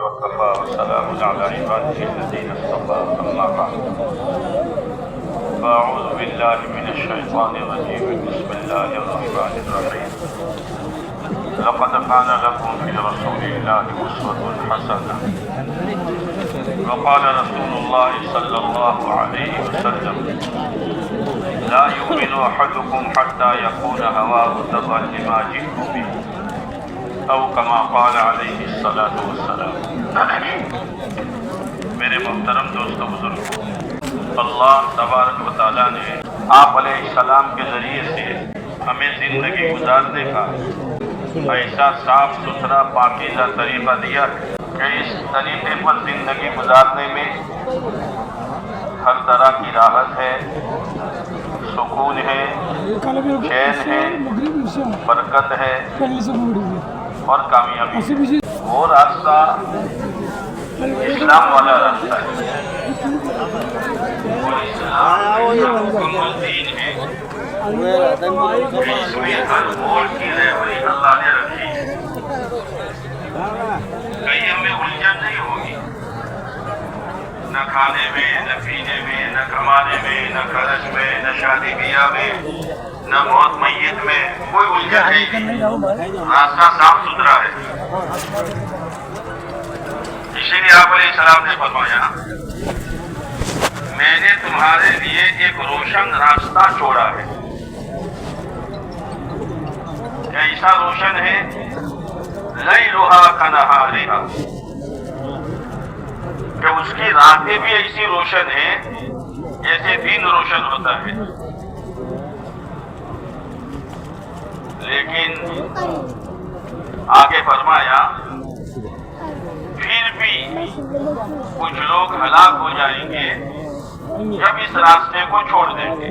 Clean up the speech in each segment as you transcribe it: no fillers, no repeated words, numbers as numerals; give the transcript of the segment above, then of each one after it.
وكفى وسلام على عباده الذين اصطفى أما بعد فأعوذ بالله من الشيطان الرجيم بسم الله الرحمن الرحيم لقد كان لكم في رسول الله أسوة حسنة وقال رسول الله صلى الله عليه وسلم لا يؤمن أحدكم حتى يكون هواه تبعا لما جئت به او کما قال علیہ الصلاۃ والسلام۔ میرے محترم دوستو بزرگوں، اللہ تبارک و تعالیٰ نے آپ علیہ السلام کے ذریعے سے ہمیں زندگی گزارنے کا ایسا صاف ستھرا پاکیزہ طریقہ دیا ہے کہ اس طریقے پر زندگی گزارنے میں ہر طرح کی راحت ہے، سکون ہے، چین ہے، برکت ہے اور کامیابی۔ وہ راستہ اسلام والا راستہ ہے، مکمل دین ہے، اس میں ہر موڑ کی رہبری اللہ نے رکھی ہے، کہیں ہمیں الجھن نہیں ہوگی، نہ کھانے میں، نہ پینے میں، نہ کمانے میں، نہ خرچ میں، نہ شادی بیاہ میں، نہ موت میت میں، کوئی الجھن نہیں، راستہ صاف ستھرا ہے۔ اسی لیے آپ علیہ السلام نے فرمایا میں نے تمہارے لیے ایک روشن راستہ چھوڑا ہے، ایسا روشن ہے لیلھا کنہارھا، کہ اس کی راتیں بھی ایسی روشن ہیں جیسے دن روشن ہوتا ہے، لیکن آگے فرمایا پھر بھی کچھ لوگ ہلاک ہو جائیں گے جب اس راستے کو چھوڑ دیں گے۔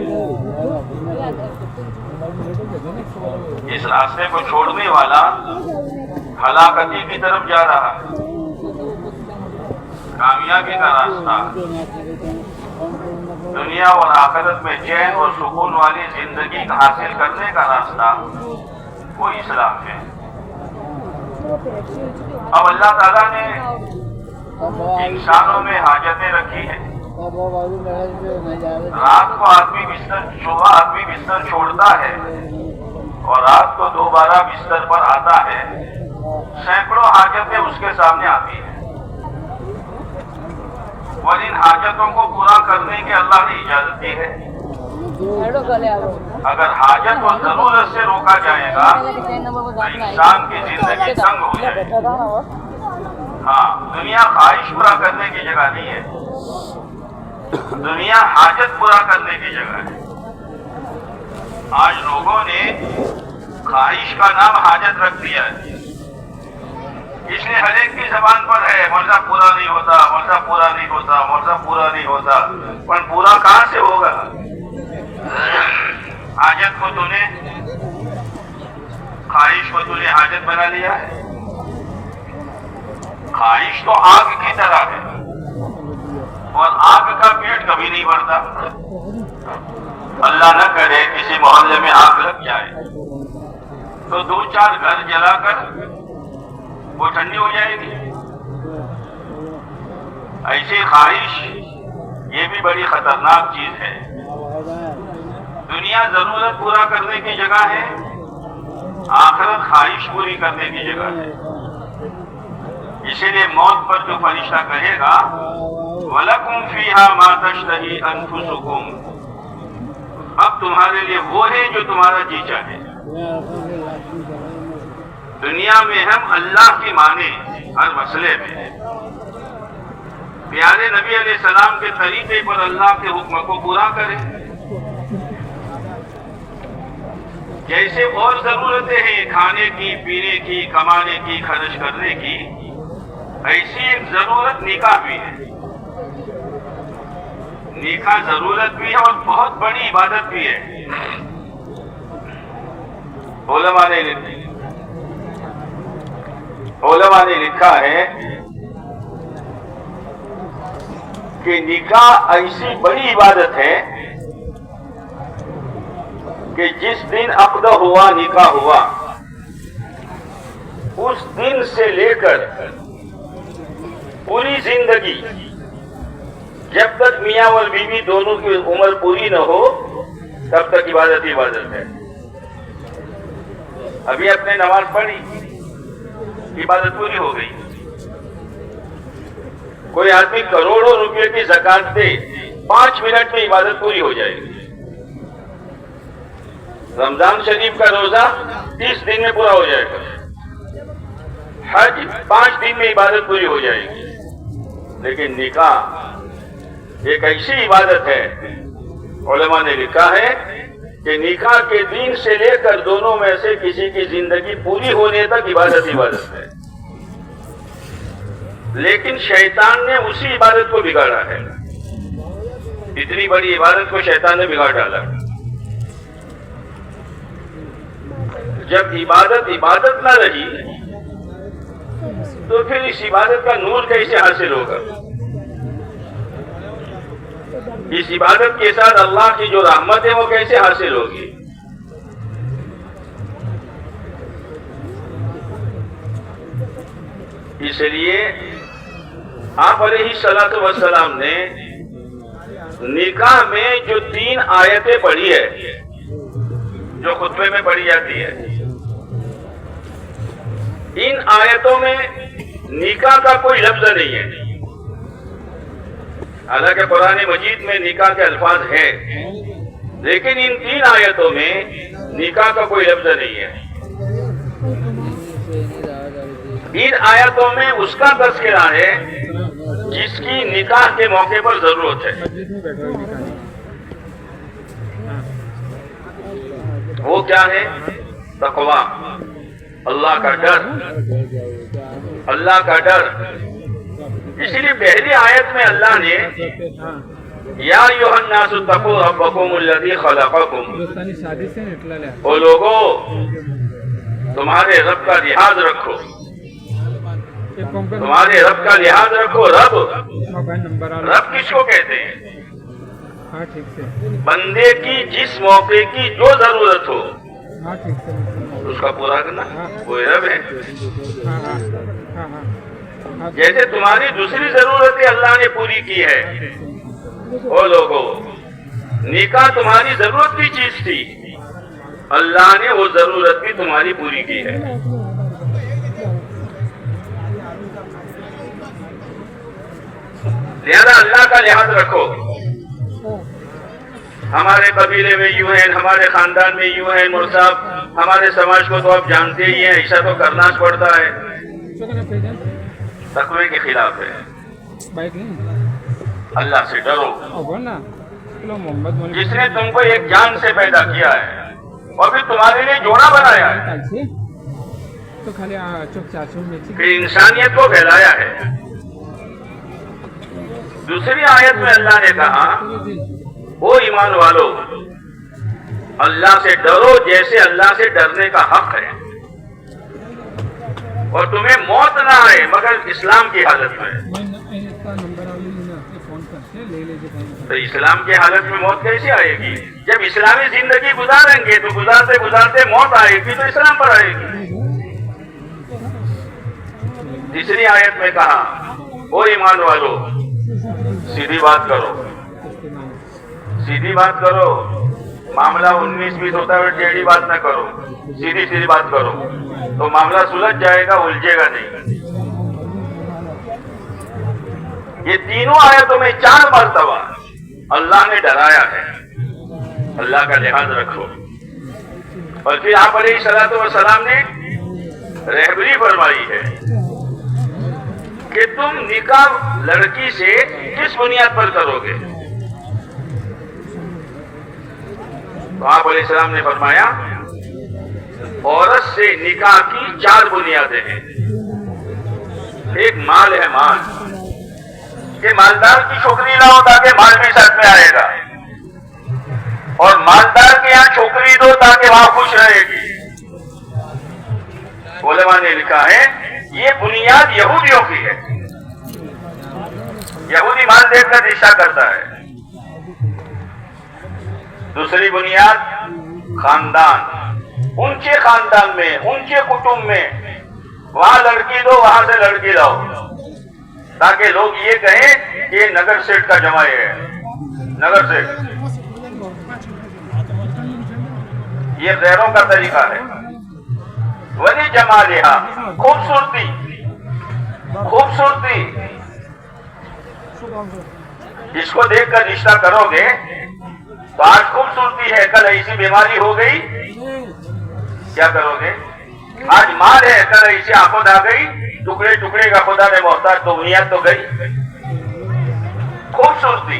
اس راستے کو چھوڑنے والا ہلاکتی کی طرف جا رہا ہے، کامیابی کا راستہ، دنیا اور آخرت میں چین اور سکون والی زندگی حاصل کرنے کا راستہ وہ اسلام ہے۔ اب اللہ تعالیٰ نے انسانوں میں حاجتیں رکھی ہیں، رات کو صبح آدمی بستر چھوڑتا ہے اور رات کو دوبارہ بستر پر آتا ہے، سینکڑوں حاجتیں اس کے سامنے آتی ہیں، اور ان حاجتوں کو پورا کرنے کی اللہ نے اجازت دی ہے۔ اگر حاجت و ضرورت سے روکا جائے گا تو انسان کی زندگی تنگ ہو جائے گی۔ ہاں، دنیا خواہش پورا کرنے کی جگہ نہیں ہے، دنیا حاجت پورا کرنے کی جگہ ہے۔ آج لوگوں نے خواہش کا نام حاجت رکھ دیا ہے، اس لیے ہر ایک کی زبان پر ہے مرزا پورا نہیں ہوتا، مرزا پورا نہیں ہوتا، مرزا پورا نہیں ہوتا، پر پورا کہاں سے ہوگا؟ حاجت کو تو نے، خواہش کو تو نے حاجت بنا لیا ہے۔ خواہش تو آگ کی طرح ہے، اور آگ کا پیٹ کبھی نہیں بھرتا۔ اللہ نہ کرے کسی محلے میں آگ لگ جائے تو دو چار گھر جلا کر وہ ٹھنڈی ہو جائے گی۔ ایسی خواہش یہ بھی بڑی خطرناک چیز ہے۔ دنیا ضرورت پورا کرنے کی جگہ ہے، آخرت خواہش پوری کرنے کی جگہ ہے۔ اسی لیے موت پر جو فرشتہ کہے گا وَلَكُمْ فِيهَا مَا تَشْتَهِي أَنفُسُكُمْ، اب تمہارے لیے وہ ہے جو تمہارا جی چاہے۔ دنیا میں ہم اللہ کی مانیں ہر مسئلے میں، پیارے نبی علیہ السلام کے طریقے پر اللہ کے حکم کو پورا کریں، جیسے اور ضرورتیں ہیں کھانے کی، پینے کی، کمانے کی، خرچ کرنے کی، ایسی ایک ضرورت نکاح بھی ہے۔ نکاح ضرورت بھی ہے اور بہت بڑی عبادت بھی ہے۔ علماء نے لکھا ہے کہ نکاح ایسی بڑی عبادت ہے کہ جس دن عقد ہوا، نکاح ہوا، اس دن سے لے کر پوری زندگی جب تک میاں اور بیوی دونوں کی عمر پوری نہ ہو تب تک عبادت ہی عبادت ہے. ابھی آپ نے نماز پڑھی، عبادت پوری ہو گئی. کوئی آدمی کروڑوں روپے کی زکات دے، 5 منٹ میں عبادت پوری ہو جائے گی. رمضان شریف کا روزہ 30 دن میں پورا ہو جائے گا. حج 5 دن میں عبادت پوری ہو جائے گی. لیکن نکاح ایک ایسی عبادت ہے، علماء نے لکھا ہے کہ نکاح کے دن سے لے کر دونوں میں سے کسی کی زندگی پوری ہونے تک عبادت عبادت ہے. لیکن شیطان نے اسی عبادت کو بگاڑا ہے. اتنی بڑی عبادت کو شیطان نے بگاڑ ڈالا. جب عبادت عبادت نہ رہی تو پھر اس عبادت کا نور کیسے حاصل ہوگا؟ اس عبادت کے ساتھ اللہ کی جو رحمت ہے وہ کیسے حاصل ہوگی؟ اس لیے آپ علیہ الصلوۃ والسلام نے نکاح میں جو 3 آیتیں پڑھی ہے جو خطبے میں پڑھی جاتی ہے، ان آیتوں میں نکاح کا کوئی لفظ نہیں ہے. حالانکہ قرآن مجید میں نکاح کے الفاظ ہیں، لیکن ان 3 آیتوں میں نکاح کا کوئی لفظ نہیں ہے. ان آیتوں میں اس کا تذکرہ ہے جس کی نکاح کے موقع پر ضرورت ہے. وہ کیا ہے؟ تقویٰ، اللہ کا ڈر. اللہ کا ڈر. اسی لیے پہلی آیت میں اللہ نے یا ایھا الناس اتقوا ربکم الذی خلقکم، او لوگوں تمہارے رب کا لحاظ رکھو، تمہارے رب کا لحاظ رکھو. رب کس کو کہتے ہیں؟ بندے کی جس موقع کی جو ضرورت ہو اس کا پورا کرنا، وہ رب ہے. جیسے تمہاری دوسری ضرورتیں اللہ نے پوری کی ہے. او لوگوں، نکاح تمہاری ضرورت کی چیز تھی، اللہ نے وہ ضرورت بھی تمہاری پوری کی ہے. لہذا اللہ کا لحاظ رکھو. ہمارے قبیلے میں یوں ہیں، ہمارے خاندان میں یوں ہیں. مول صاحب، ہمارے سماج کو تو آپ جانتے ہی ہیں، ایسا تو کرنا پڑتا ہے. تقوی کے خلاف ہے. اللہ سے ڈرو. جس نے تم کو ایک جان سے پیدا کیا ہے اور پھر تمہارے لیے جوڑا بنایا ہے، پھر انسانیت کو پھیلایا ہے. دوسری آیت میں اللہ نے کہا او ایمان والو، اللہ سے ڈرو جیسے اللہ سے ڈرنے کا حق ہے، اور تمہیں موت نہ آئے مگر اسلام کی حالت میں. تو اسلام کی حالت میں موت کیسے آئے گی؟ جب اسلامی زندگی گزاریں گے تو گزارتے گزارتے موت آئے گی تو اسلام پر آئے گی. تیسری آیت میں کہا او ایمان والو، سیدھی بات کرو، سیدھی بات کرو. معاملہ 19-20 ہوتا ہے، ٹیڑھی بات نہ کرو، سیدھی سیدھی بات کرو تو معاملہ سلجھ جائے گا، الجھے گا نہیں. یہ تینوں آیتوں میں 4 مرتبہ اللہ نے ڈرایا ہے. اللہ کا لحاظ رکھو. اور پھر آپ علیہ الصلوۃ والسلام نے رہبری فرمائی ہے کہ تم نکاح لڑکی سے کس بنیاد پر کرو گے. تو آپ علیہ السلام نے فرمایا عورت سے نکاح کی 4 بنیادیں ہیں. ایک مال ہے، مال، کہ مالدار کی چھوکری لاؤ تاکہ مال بھی ساتھ میں آئے گا، اور مالدار کے یہاں چھوکری دو تاکہ وہاں خوش رہے گی. علماء نے لکھا ہے یہ بنیاد یہودیوں کی ہے. یہودی مال دیکھ کر رشتہ کرتا ہے. دوسری بنیاد خاندان. ان کے خاندان میں، ان کے کٹمب میں وہاں لڑکی دو، وہاں سے لڑکی لاؤ. تاکہ لوگ یہ کہیں کہ یہ نگر سیٹ کا جمع ہے، نگر سیٹ۔ یہ غیروں کا طریقہ ہے۔ ولی جمالہا، خوبصورتی، خوبصورتی، اس کو دیکھ کر رشتہ کرو گے تو آج خوبصورتی ہے، کل ایسی بیماری ہو گئی کیا کرو گے؟ آج مال ہے، کل ایسی آفت آ گئی، ٹکڑے ٹکڑے کا خدا نے محتاج، تو بنیاد تو گئی۔ خوبصورتی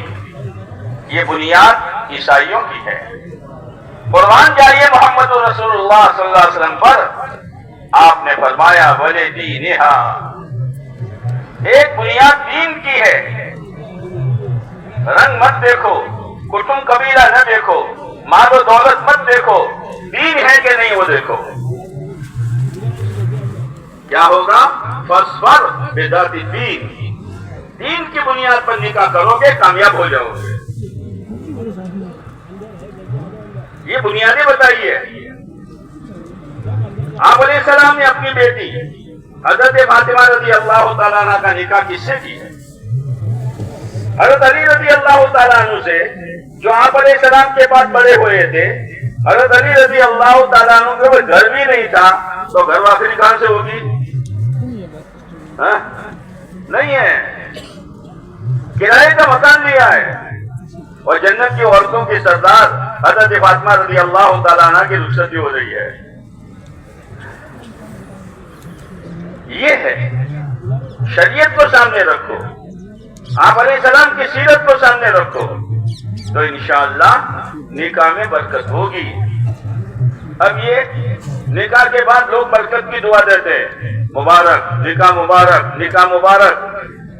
یہ بنیاد عیسائیوں کی ہے۔ قربان جائیے محمد رسول اللہ صلی اللہ علیہ وسلم پر، آپ نے فرمایا وَلِدِينِهَا، ایک بنیاد دین کی ہے۔ رنگ مت دیکھو، کٹم قبیلہ نہ دیکھو، مال و دولت مت دیکھو، دین ہے کہ نہیں وہ دیکھو۔ کیا ہوگا؟ فَاصْبِرْ بِذَاتِ الدِّینِ، دین کی بنیاد پر نکاح کرو گے کامیاب ہو جاؤ گے۔ یہ بنیادیں بتائیے۔ آپ علیہ السلام نے اپنی بیٹی حضرت فاطمہ رضی اللہ تعالیٰ عنہ کا نکاح کس سے کی ہے؟ حضرت علی رضی اللہ تعالیٰ عنہ سے، جو آپ علیہ السلام کے بعد بڑے ہوئے تھے۔ حضرت علی رضی اللہ تعالیٰ عنہ کے کوئی گھر بھی نہیں تھا تو گھر واپسی کہاں سے ہوگی؟ نہیں ہے، کرائے کا مکان لیا ہے، اور جنت کی عورتوں کی سردار حضرت فاطمہ رضی اللہ تعالیٰ عنہ کی رخصتی ہو رہی ہے۔ یہ ہے، شریعت کو سامنے رکھو، آپ علیہ السلام کی سیرت کو سامنے رکھو تو انشاءاللہ نکاح میں برکت ہوگی۔ اب یہ نکاح کے بعد لوگ برکت کی دعا دیتے ہیں، مبارک نکاح مبارک، نکاح مبارک۔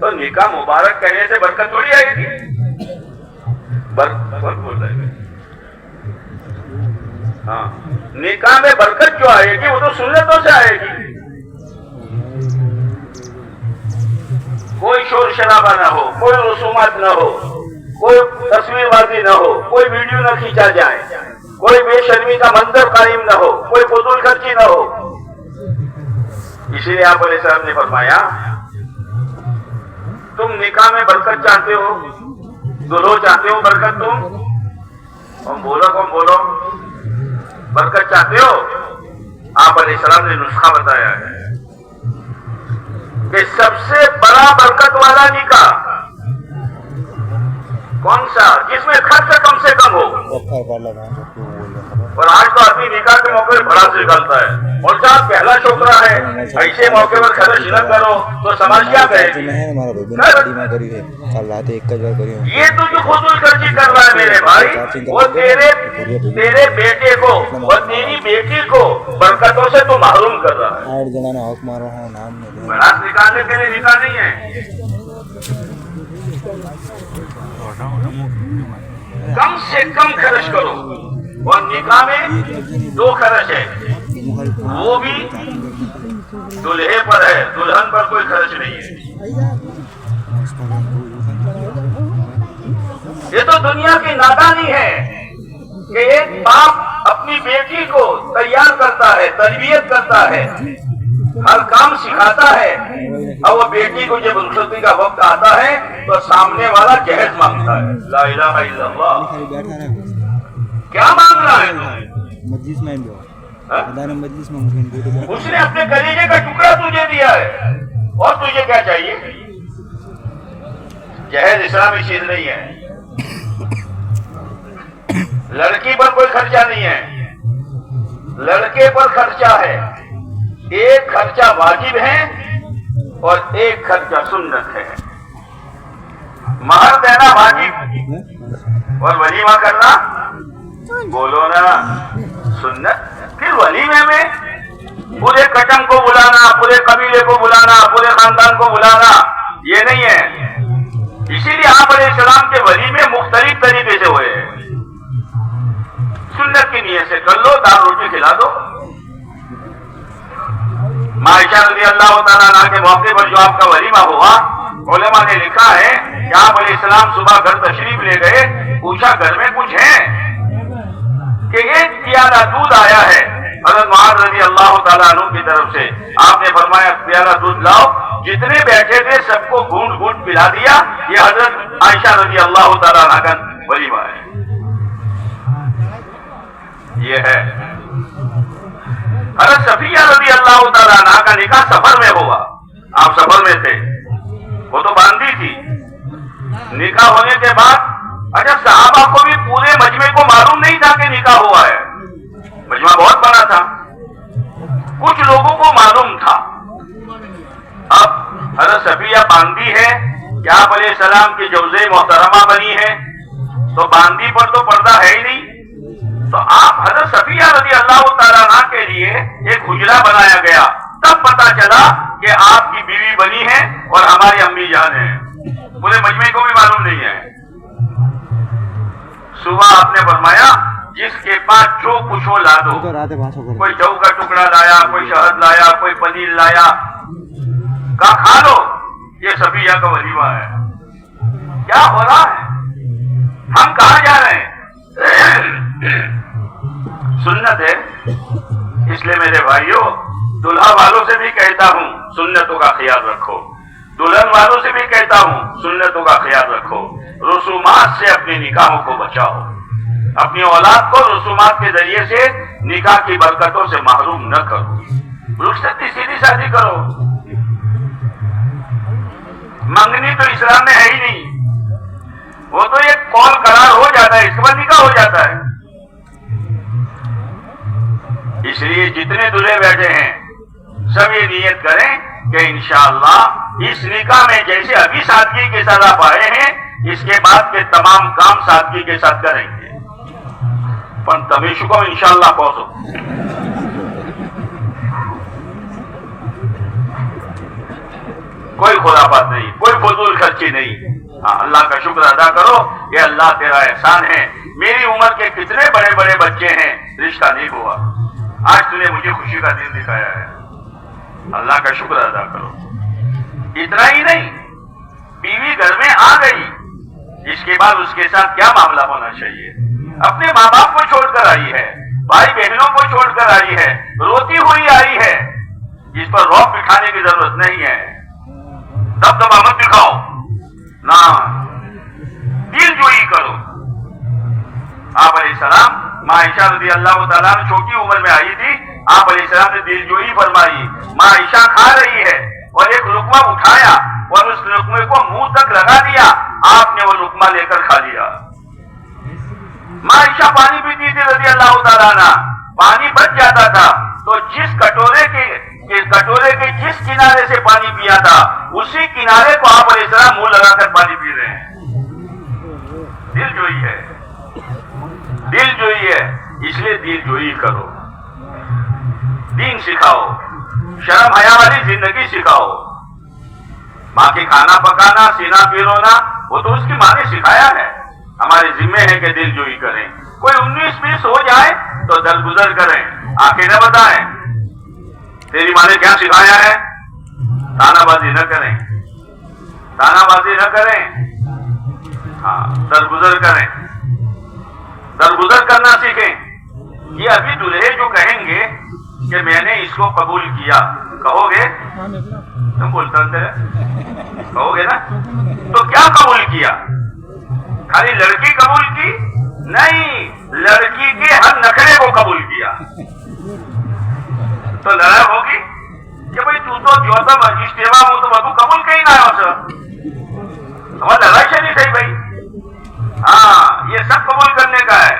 تو نکاح مبارک کہنے سے برکت تھوڑی آئے گی، برکت بول رہے ہیں۔ ہاں، نکاح میں برکت جو آئے گی وہ تو سنتوں سے آئے گی۔ کوئی شور شرابہ نہ ہو، کوئی رسومات نہ ہو، کوئی تصویر بازی نہ ہو، کوئی ویڈیو نہ کھینچا جائے، کوئی بے شرمی کا منظر قائم نہ ہو، کوئی فضول خرچی نہ ہو۔ اسی لیے آپ علیہ السلام نے فرمایا تم نکاح میں برکت چاہتے ہو، دلہو چاہتے ہو برکت، تم بولو برکت چاہتے ہو؟ آپ علیہ السلام نے نسخہ بتایا ہے کہ سب سے بڑا برکت والا نکاح کون سا؟ جس میں خرچ کم سے کم ہو۔ اور آج تو آدمی نکاح کے موقع پر بڑا سے نکالتا ہے، اور صاحب پہلا چھوکرا ہے، ایسے موقع پر خرچ نہ کرو تو سمجھ کیا کہے گی؟ یہ تو جو فضول خرچی کر رہا ہے میرے بھائی، وہ تیرے بیٹے کو اور تیری بیٹی کو برکتوں سے تو محروم کر رہا ہے۔ بڑا نکالنے کے لیے نکاح نہیں ہے، کم سے کم خرچ کرو۔ اور نکاح میں دو خرچ ہے، وہ بھی دلہے پر ہے، دلہن پر کوئی خرچ نہیں ہے۔ یہ تو دنیا کی نادانی ہے کہ ایک باپ اپنی بیٹی کو تیار کرتا ہے، تربیت کرتا ہے، ہر کام سکھاتا ہے، اور وہ بیٹی کو جب رخصتی کا وقت آتا ہے تو سامنے والا جہیز مانگتا ہے۔ لا الہ الا اللہ، کیا مانگ رہا ہے؟ اس نے اپنے کلیجے کا ٹکڑا تجھے دیا ہے، اور تجھے کیا چاہیے؟ جہیز اسلامی چیز نہیں ہے۔ لڑکی پر کوئی خرچہ نہیں ہے، لڑکے پر خرچہ ہے۔ ایک خرچہ واجب ہے اور ایک خرچہ سنت ہے۔ مہر دینا واجب اور ولیمہ کرنا بولو نا سنت۔ پھر ولیمے میں پورے کٹم کو بلانا، پورے قبیلے کو بلانا، پورے خاندان کو بلانا، یہ نہیں ہے۔ اسی لیے آپ علیہ السلام کے ولیمے مختلف طریقے سے ہوئے ہیں۔ سنت کی نیت سے کر لو، دال روٹی کھلا دو۔ عائشہ رضی اللہ تعالیٰ عنہ کے موقع پر جو آپ کا ولیمہ ہوا، علماء نے لکھا ہے کہ آپ علیہ السلام صبح گھر تشریف لے گئے، پوچھا گھر میں کچھ ہے کہ ایک پیالہ دودھ آیا ہے حضرت معاذ رضی اللہ تعالیٰ عنہ کی طرف سے۔ آپ نے فرمایا پیالہ دودھ لاؤ، جتنے بیٹھے تھے سب کو گھونٹ عائشہ رضی اللہ تعالیٰ عنہ کا ولیمہ ہے. یہ ہے حضرت صفیہ رضی اللہ تعالیٰ عنہ کا نکاح سفر میں ہوا. آپ سفر میں تھے, وہ تو باندھی تھی. نکاح ہونے کے بعد اچھا صحابہ کو بھی پورے مجمع کو معلوم نہیں تھا کہ نکاح ہوا ہے. مجمع بہت بڑا تھا, کچھ لوگوں کو معلوم تھا. اب حضرت صفیہ باندھی ہے کہ آپ علیہ السلام کی جوزے محترمہ بنی ہے, تو باندھی پر تو پردہ ہے ہی نہیں. تو آپ حضرت صفیہ رضی اللہ تعالیٰ عنہ کے لیے ایک حجرہ بنایا گیا. تب پتا چلا کہ آپ کی بیوی بنی ہے اور ہماری امی جان ہے. پورے مجمع کو بھی معلوم نہیں ہے. صبح آپ نے فرمایا جس کے پاس جو کچھ ہو لا دو. کوئی جو کا ٹکڑا لایا, کوئی شہد لایا, کوئی پنیر لایا, کہا کھا لو, یہ صفیہ کا ولیمہ ہے. کیا ہو رہا ہے, ہم کہاں جا رہے ہیں؟ سنت ہے. اس لیے میرے بھائیوں, دلہا والوں سے بھی کہتا ہوں سنتوں کا خیال رکھو, دلہن والوں سے بھی کہتا ہوں سنتوں کا خیال رکھو. رسومات سے اپنے نکاحوں کو بچاؤ. اپنی اولاد کو رسومات کے ذریعے سے نکاح کی برکتوں سے محروم نہ کرو. رخصت کی سیدھی شادی کرو. منگنی تو اسلام میں ہے ہی نہیں, وہ تو ایک قول قرار ہو جاتا ہے, اس کے بعد نکاح ہو جاتا ہے. اس لیے جتنے دلہے بیٹھے ہیں سب یہ نیت کریں کہ انشاءاللہ اس نکاح میں جیسے ابھی سادگی کے ساتھ آپ آئے ہیں, اس کے بعد کے تمام کام سادگی کے ساتھ کریں گے. پر تمیش کو انشاءاللہ پہنچو. کوئی خرافات نہیں, کوئی فضول خرچی نہیں. اللہ کا شکر ادا کرو, یہ اللہ تیرا احسان ہے. میری عمر کے کتنے بڑے بڑے بچے ہیں, رشتہ نہیں ہوا, آج تو نے مجھے خوشی کا دن دکھایا ہے. اللہ کا شکر ادا کرو. اتنا ہی نہیں, بیوی گھر میں آ گئی, اس کے بعد اس کے ساتھ کیا معاملہ ہونا چاہیے؟ اپنے ماں باپ کو چھوڑ کر آئی ہے, بھائی بہنوں کو چھوڑ کر آئی ہے, روتی ہوئی آئی ہے. اس پر روب دکھانے کی ضرورت نہیں ہے, دبدبا مت دکھاؤ نہ, دل جوئی کرو. آپ علیہ السلام, ماں عائشہ رضی اللہ تعالیٰ عنہ چھوٹی عمر میں آئی تھی, آپ علیہ السلام نے دل جوئی فرمائی. ماں عائشہ کھا رہی ہے اور ایک لقمہ اٹھایا اور اس لقمے کو منہ تک لگا دیا, آپ نے وہ لقمہ لے کر کھا لیا. ماں عائشہ پانی پیتی تھی رضی اللہ تعالیٰ عنہ, پانی بچ جاتا تھا تو جس کٹورے کے جس کنارے سے پانی پیا تھا اسی کنارے کو آپ علیہ السلام منہ لگا کر پانی پی رہے ہیں. دل جوئی ہے, دل جوئی ہے. اس لیے دل جوئی کرو, دین سکھاؤ, شرم حیا والی زندگی سکھاؤ. ماں کے کھانا پکانا, سینا پیرونا, وہ تو اس کی ماں نے سکھایا ہے. ہمارے ذمے ہے کہ دل جوئی کریں. کوئی 19-20 ہو جائے تو درگزر کریں, آنکھیں نہ بتائیں تیری ماں نے کیا سکھایا ہے. تانا بازی نہ کریں, تانا بازی نہ کریں. ہاں, درگزر کریں, درگزر کرنا سیکھیں. یہ ابھی دلہے جو کہیں گے کہ میں نے اس کو قبول کیا, کہو گے تم بولتا کہو گے نا, تو کیا قبول کیا؟ خالی لڑکی قبول کی نہیں, لڑکی کے ہر نخرے کو قبول کیا. تو لڑائی ہوگی کہ بھائی تو جو اجتماع ہو تو بابو قبول کہیں نہ ہو سر, ہمارا لڑائی سے نہیں صحیح بھائی. ہاں, یہ سب قبول کرنے کا ہے.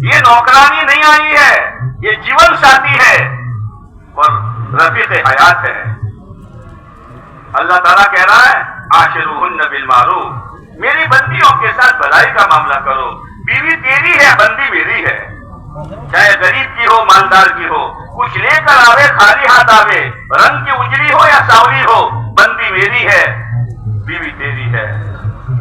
یہ نوکرانی نہیں آئی ہے, یہ جیون ساتھی ہے اور رفیق حیات ہے. اللہ تعالیٰ کہہ رہا ہے عاشروہن بالمعروف, میری بندیوں کے ساتھ بھلائی کا معاملہ کرو. بیوی تیری ہے, بندی میری ہے. چاہے غریب کی ہو, مالدار کی ہو, کچھ لے کر آوے خالی ہاتھ آوے, رنگ کی اجڑی ہو یا ساولی ہو, بندی میری ہے, بیوی تیری ہے.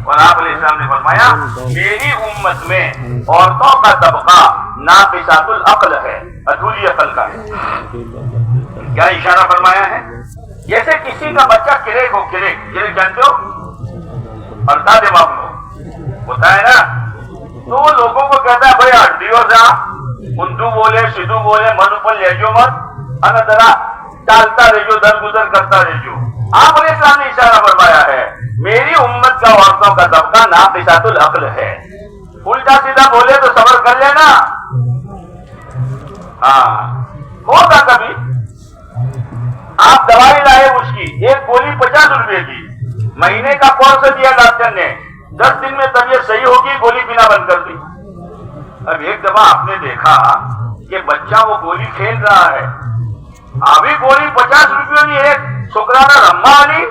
اور آپ علیہ السلام نے فرمایا میری امت میں عورتوں کا طبقہ ناقصات العقل ہے, ادھوری عقل کا ہے. کیا اشارہ فرمایا ہے؟ جیسے کسی کا بچہ کریک ہو, کریک جانتے ہو, پڑتا دماغ میں ہوتا ہے نا, تو وہ لوگوں کو کہتا ہے بھائی ہڈیوں جا, اردو بولے, سدھو بولے, من پر لے جو مت, انا ذرا ڈالتا رہجو, درگزر کرتا رہجو. آپ علیہ السلام نے اشارہ فرمایا ہے میری امت کا عورتوں کا طبقہ ناقص ناقصات العقل ہے. الٹا سیدھا بولے تو صبر کر لینا. ہاں ہوگا کبھی. آپ دوائی لائے اس کی ایک گولی 50 روپے کی, مہینے کا کورس دیا ڈاکٹر نے, 10 دن میں طبیعت صحیح ہوگی, گولی پینا بند کر دی. اب ایک دفعہ آپ نے دیکھا کہ بچہ وہ گولی کھیل رہا ہے, ابھی گولی 50 روپیوں کی ایک چھوکرانا رما آلی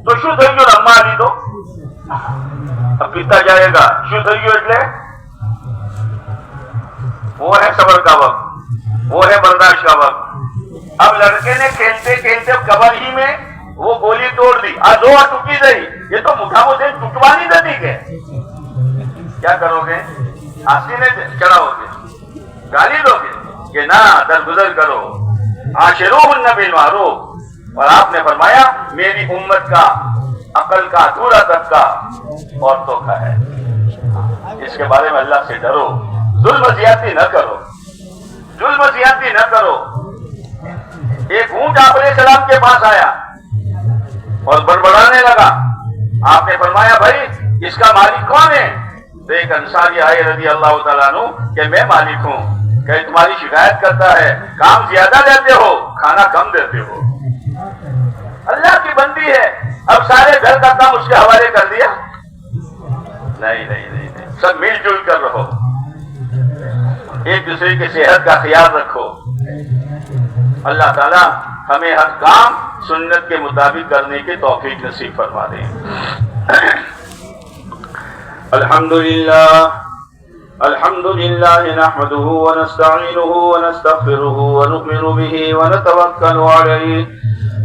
تو شو تھئی گયો رما آلی تو اب پیتا جائے گا. شو تھئی گયો એટલે وہ ہے صبر کا وقت, وہ ہے برداشت کا وقت. اب لڑکے نے کھیلتے کھیلتے قبر ہی میں وہ گولی توڑ دی. آزو ٹوکی گئی. یہ تو مٹھا مجھے ٹوٹوا نہیں دیتی کہ کیا کرو گے؟ ہنسی نے چڑھاؤ گے, گالی دو گے کہ نہ درگزر کرو. عاشروہن بالمعروف. اور آپ نے فرمایا میری امت کا عقل کا ادھورا طبقہ عورتوں کا ہے. اس کے بارے میں اللہ سے ڈرو. ظلم زیادتی نہ کرو, ظلم زیادتی نہ کرو. ایک اونٹ آپ علیہ السلام کے پاس آیا اور بڑبڑانے لگا. آپ نے فرمایا بھائی اس کا مالک کون ہے؟ تو ایک انصاری آئے رضی اللہ تعالیٰ عنہ کہ میں مالک ہوں. کہ تمہاری شکایت کرتا ہے, کام زیادہ لیتے ہو, کھانا کم دیتے ہو. اللہ کی بندی ہے, اب سارے گھر کا کام اس کے حوالے کر دیا. نہیں نہیں نہیں, سب مل جل کر رہو, ایک دوسرے کی صحت کا خیال رکھو. اللہ تعالیٰ ہمیں ہر کام سنت کے مطابق کرنے کی توفیق نصیب فرما دیں. الحمد لله نحمده ونستعينه ونستغفره ونؤمن به ونتوكل عليه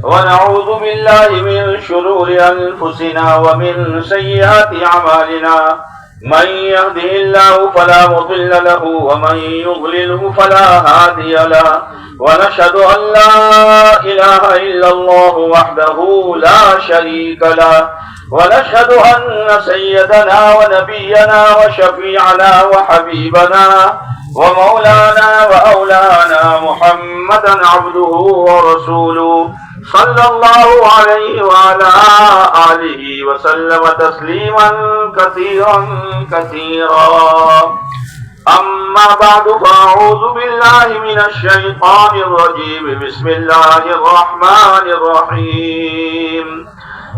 ونعوذ بالله من شرور أنفسنا ومن سيئات أعمالنا. من يهده الله فلا مضل له ومن يضلله فلا هادي له. ونشهد أن لا إله إلا الله وحده لا شريك له. ونشهد أن سيدنا ونبينا وشفيعنا وحبيبنا ومولانا وأولانا محمدا عبده ورسوله صلى الله عليه وعلى آله وسلم تسليما كثيرا كثيرا. أما بعد فأعوذ بالله من الشيطان الرجيم. بسم الله الرحمن الرحيم.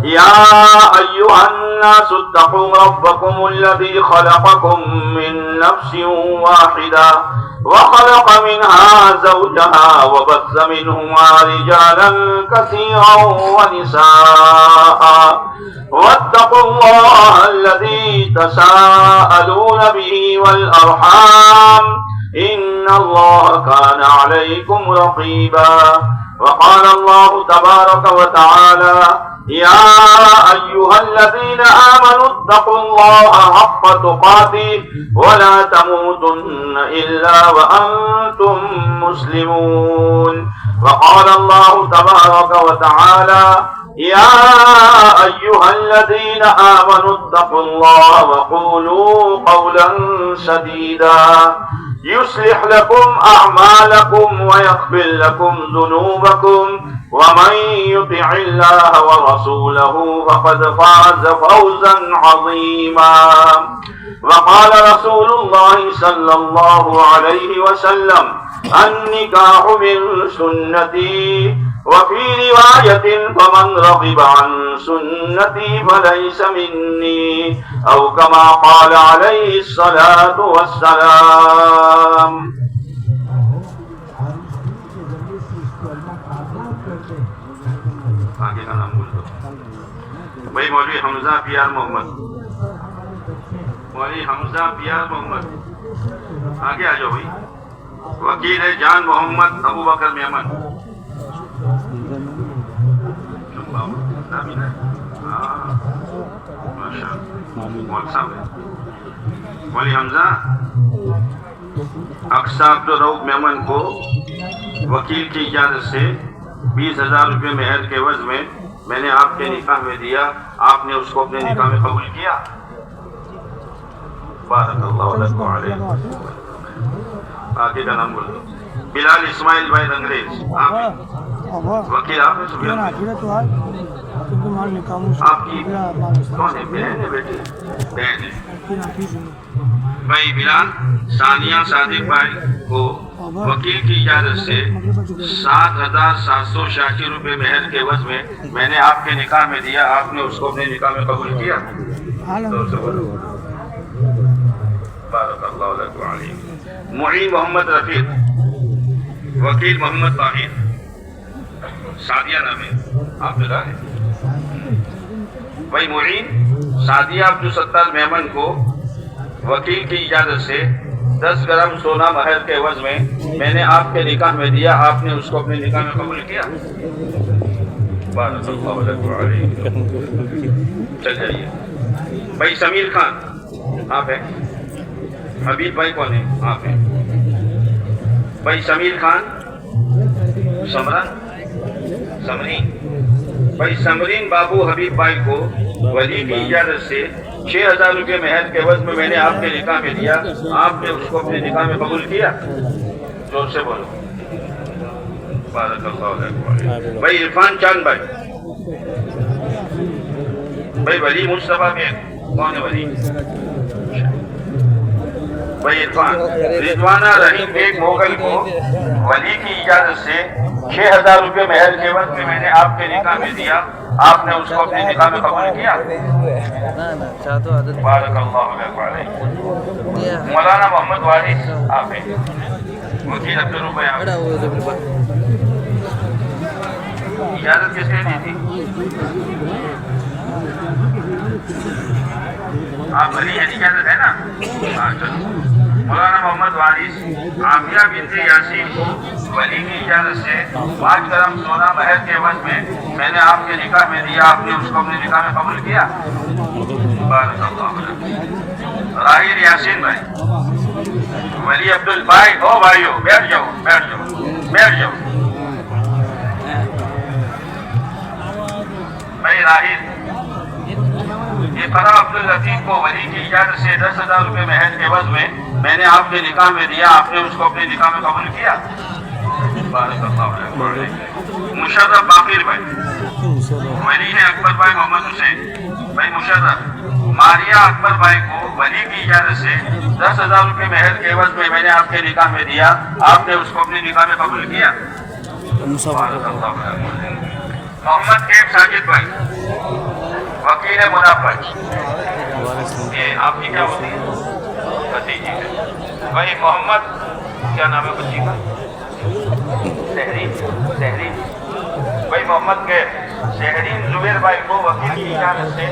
يا أيها الناس اتقوا ربكم الذي خلقكم من نفس واحدة وخلق منها زوجها وبث منهما رجالا كثيرا ونساء واتقوا الله الذي تساءلون به والأرحام إن الله كان عليكم رقيبا. وقال الله تبارك وتعالى يا أيها الذين آمنوا اتقوا الله حق تقاته ولا تموتن إلا وأنتم مسلمون. وقال الله تبارك وتعالى يا أيها الذين آمنوا اتقوا الله وقولوا قولا سديدا يصلح لكم أعمالكم ويغفر لكم ذنوبكم ومن يطع الله ورسوله فقد فاز فوزا عظيما. وقال رسول الله صلى الله عليه وسلم النكاح من سنتي. وفي رواية فمن رغب عن سنتي فليس مني أو كما قال عليه الصلاة والسلام. آگے کا نام بول دو بھائی. مولوی حمزہ پیار محمد, مولوی حمزہ پیار محمد آگے آ جاؤ بھائی. وکیل جان محمد ابو بکر میمن. مولوی حمزہ اقصا عبدالرؤوف میمن کو وکیل کی اجازت سے 20,000 روپے مہر کے عوض میں نے آپ کے نکاح میں دیا. آپ نے اس کو اپنے نکاح میں قبول کیا. بارک اللہ لکم علیہ. آگے کا نام بول دو. بلال اسماعیل بھائی انگریز. وکیل آپ نے آپ کی کون ہے؟ بہن ہے بیٹی؟ بہن ہے بھائی بلال ثانیہ صادق بھائی کو وکیل کی اجازت سے 7,786 روپے مہر کے عوض میں نے آپ کے نکاح میں دیا، آپ نے اس کو اپنے نکاح میں قبول کیا؟ بارک اللہ لک وعلیک۔ معین محمد رفیق، وکیل محمد طاہر، سعدیہ نام ہے آپ نے کہا ہے بھائی معین سعدیہ عبدالستار میمن کو وکیل کی اجازت سے 10 گرام سونا مہر کے عوض میں نے آپ کے نکاح میں دیا، آپ نے اس کو اپنے نکاح میں قبول کیا؟ بارک اللہ لک وعلیک۔ چل جائیے بھائی سمیر خان، آپ ہیں؟ حبیب بھائی کون ہیں؟ آپ ہیں بھائی سمیر خان، سمرین بھائی سمرین بابو حبیب بھائی کو ولی کی اجازت سے 6,000 روپے مہر کے عوض میں نے آپ کے نکاح میں دیا، آپ نے اس کو اپنے نکاح میں قبول کیا؟ زور سے بولو۔ بارک اللہ علیہ۔ بھائی عرفان چاند بھائی، بھائی ولی مصطفیٰ میں کون ہے ولی؟ بھائی عرفان رضوانہ رحیم بیگ موغل کو ولی کی اجازت سے 6,000 روپے مہر کے عوض میں نے آپ کے نکاح میں دیا، آپ نے اس کو اپنے نکاح میں قبول کیا؟ بارک اللہ علیہ۔ مولانا محمد وارث، آپ ہیں؟ وکیل عبدالروف بھائی، آپ اجازت کس نے دی تھی؟ آپ ولی ہے، اجازت ہے نا؟ ہاں چلو۔ مولانا محمد وارث عافیہ بنت یاسین کو ولی کی اجازت سے 5 گرام سونا مہر کے عوض میں نے آپ کے نکاح میں دیا، آپ نے اس کو اپنے نکاح میں قبول کیا؟ بارک اللہ علیہ۔ راہیر یاسین بھائی، ولی عبدالبھائی، او بھائیو بیٹھ جاؤ بیٹھ جاؤ بیٹھ جاؤ۔ بھائی راہیر اقرا عبداللطیف کو ولی کی اجازت سے 10,000 روپے مہر کے عوض میں نے آپ کے نکاح میں دیا، آپ نے اس کو اپنے نکاح میں قبول کیا؟ بارک اللہ علیہ۔ مشرف باقر بھائی، ولی ہے اکبر بھائی محمد حسین۔ بھائی مشرف ماریہ اکبر بھائی کو ولی کی اجازت سے 10,000 روپے مہر کے عوض میں نے آپ کے نکاح میں دیا، آپ نے اس کو اپنے نکاح میں قبول کیا؟ بارک اللہ علیہ۔ محمد کیب ساجد بھائی، وکیل منافع، یہ آپ کی کیا ہوتی ہے؟ بھتیجی ہے بھائی محمد، کیا نام ہے بچی کا؟ سہرین بھائی محمد کے سہرین زبیر بھائی کو وکیل کی اجازت سے